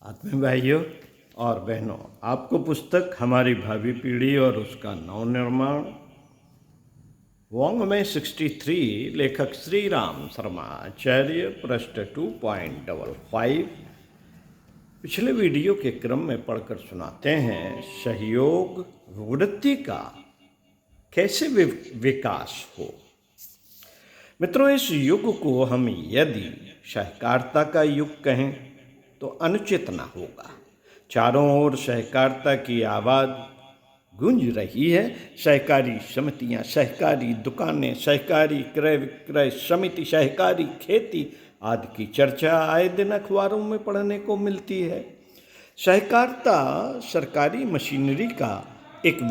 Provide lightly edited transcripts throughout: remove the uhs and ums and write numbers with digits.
आत्मीय भाइयों और बहनों, आपको पुस्तक हमारी भावी पीढ़ी और उसका नवनिर्माण वाङ्मय 63 लेखक श्री राम शर्मा आचार्य पृष्ठ 2.55 पिछले वीडियो के क्रम में पढ़कर सुनाते हैं। सहयोग वृत्ति का कैसे विकास हो। मित्रों, इस युग को हम यदि सहकारिता का युग कहें तो अनुचित न होगा। चारों ओर सहकारिता की आवाज़ गूंज रही है। सहकारी समितियां, सहकारी दुकानें, सहकारी क्रय विक्रय समिति, सहकारी खेती आदि की चर्चा आए दिन अखबारों में पढ़ने को मिलती है। सहकारिता सरकारी मशीनरी का एक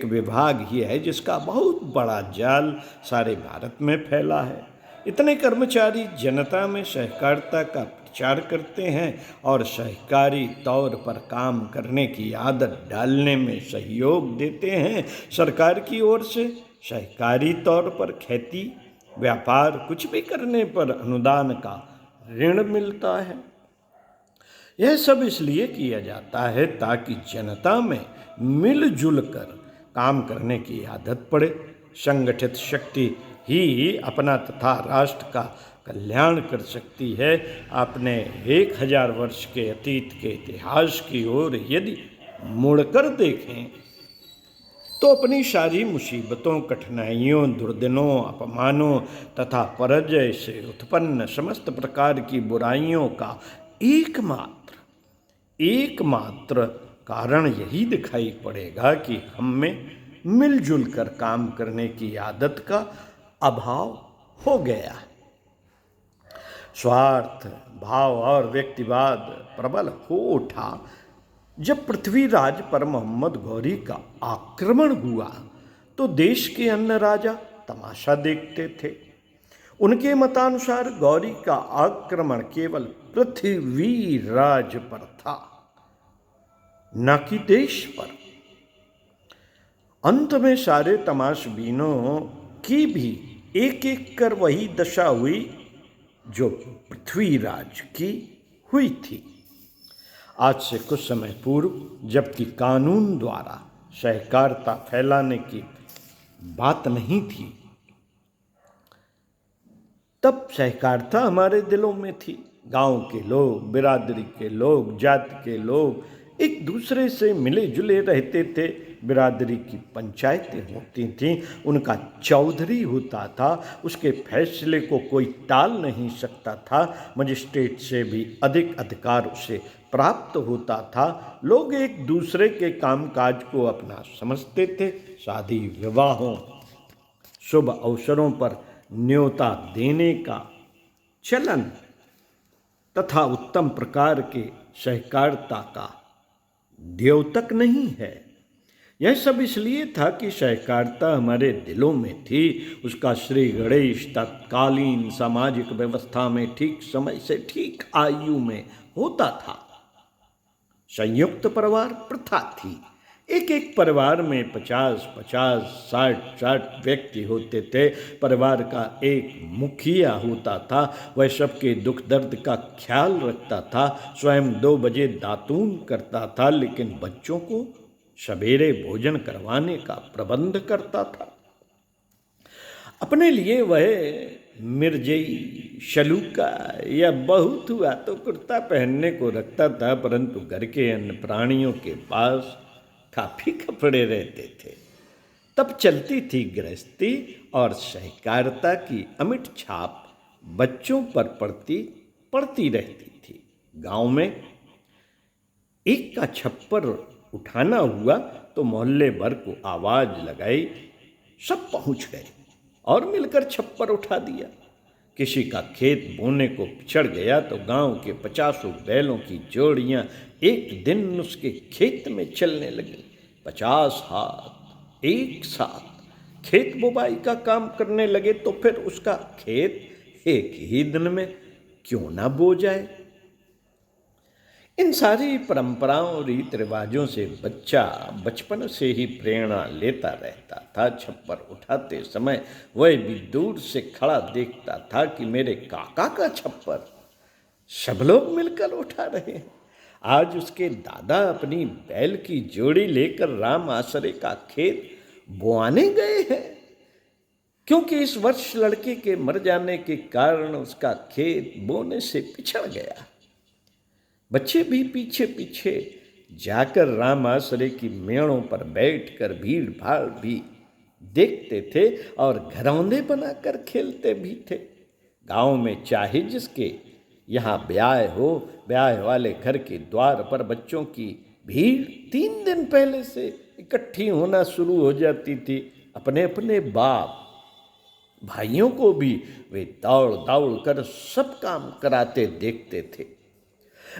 विभाग ही है जिसका बहुत बड़ा जाल सारे भारत में फैला है। इतने कर्मचारी जनता में सहकारिता का प्रचार करते हैं और सहकारी तौर पर काम करने की आदत डालने में सहयोग देते हैं। सरकार की ओर से सहकारी तौर पर खेती व्यापार कुछ भी करने पर अनुदान का ऋण मिलता है। यह सब इसलिए किया जाता है ताकि जनता में मिलजुल कर काम करने की आदत पड़े। संगठित शक्ति ही अपना तथा राष्ट्र का कल्याण कर सकती है। आपने 1000 वर्ष के अतीत के इतिहास की ओर यदि मुड़कर देखें तो अपनी सारी मुसीबतों, कठिनाइयों, दुर्दिनों, अपमानों तथा पराजय से उत्पन्न समस्त प्रकार की बुराइयों का एकमात्र कारण यही दिखाई पड़ेगा कि हम में मिलजुल कर काम करने की आदत का अभाव हो गया। स्वार्थ भाव और व्यक्तिवाद प्रबल हो उठा। जब पृथ्वीराज पर मोहम्मद गौरी का आक्रमण हुआ तो देश के अन्य राजा तमाशा देखते थे। उनके मतानुसार गौरी का आक्रमण केवल पृथ्वीराज पर था, न कि देश पर। अंत में सारे तमाशबीनों की भी एक एक कर वही दशा हुई जो पृथ्वीराज की हुई थी। आज से कुछ समय पूर्व जबकि कानून द्वारा सहकारिता फैलाने की बात नहीं थी, तब सहकारिता हमारे दिलों में थी। गांव के लोग, बिरादरी के लोग, जाति के लोग एक दूसरे से मिले जुले रहते थे। बिरादरी की पंचायतें होती थीं, उनका चौधरी होता था, उसके फैसले को कोई टाल नहीं सकता था। मजिस्ट्रेट से भी अधिक अधिकार उसे प्राप्त होता था। लोग एक दूसरे के कामकाज को अपना समझते थे। शादी विवाहों, शुभ अवसरों पर न्योता देने का चलन तथा उत्तम प्रकार के सहकारिता का द्योतक नहीं है। यह सब इसलिए था कि सहकारिता हमारे दिलों में थी। उसका श्री गणेश तत्कालीन सामाजिक व्यवस्था में ठीक समय से ठीक आयु में होता था। संयुक्त परिवार प्रथा थी। एक एक परिवार में 50-50, 60-60 व्यक्ति होते थे। परिवार का एक मुखिया होता था। वह सबके दुख दर्द का ख्याल रखता था। स्वयं 2 बजे दातून करता था, लेकिन बच्चों को सवेरे भोजन करवाने का प्रबंध करता था। अपने लिए वह मिर्जई, शलूका या बहुत हुआ तो कुर्ता पहनने को रखता था, परंतु घर के अन्य प्राणियों के पास काफी कपड़े रहते थे। तब चलती थी गृहस्थी और सहकारिता की अमिट छाप बच्चों पर पड़ती रहती थी। गांव में एक का छप्पर उठाना हुआ तो मोहल्ले भर को आवाज लगाई, सब पहुंच गए और मिलकर छप्पर उठा दिया। किसी का खेत बोने को पिछड़ गया तो गांव के 50 बैलों की जोड़ियां एक दिन उसके खेत में चलने लगी। 50 हाथ एक साथ खेत बुवाई का काम करने लगे तो फिर उसका खेत एक ही दिन में क्यों ना बो जाए। इन सारी परंपराओं, रीत रिवाजों से बच्चा बचपन से ही प्रेरणा लेता रहता था। छप्पर उठाते समय वह भी दूर से खड़ा देखता था कि मेरे काका का छप्पर सब लोग मिलकर उठा रहे हैं। आज उसके दादा अपनी बैल की जोड़ी लेकर राम आसरे का खेत बोआने गए हैं, क्योंकि इस वर्ष लड़के के मर जाने के कारण उसका खेत बोने से पिछड़ गया। बच्चे भी पीछे पीछे जाकर राम आसरे की मेड़ों पर बैठकर भीड़ भाड़ भी देखते थे और घरौंदे बनाकर खेलते भी थे। गांव में चाहे जिसके यहाँ ब्याह हो, ब्याह वाले घर के द्वार पर बच्चों की भीड़ 3 दिन पहले से इकट्ठी होना शुरू हो जाती थी। अपने अपने बाप भाइयों को भी वे दौड़ दौड़ कर सब काम कराते देखते थे।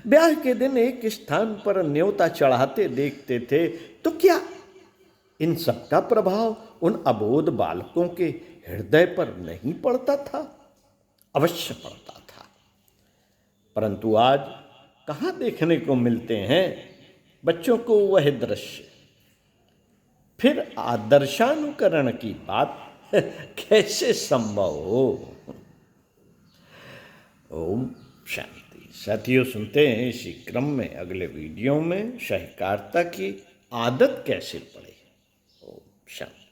ब्याह के दिन एक स्थान पर न्योता चढ़ाते देखते थे, तो क्या इन सब का प्रभाव उन अबोध बालकों के हृदय पर नहीं पड़ता था? अवश्य पड़ता था। परंतु आज कहाँ देखने को मिलते हैं बच्चों को वह दृश्य। फिर आदर्शानुकरण की बात कैसे संभव हो? ओम शांति। साथियों, सुनते हैं इसी क्रम में अगले वीडियो में सहकारिता की आदत कैसे पड़े। ओम शांति।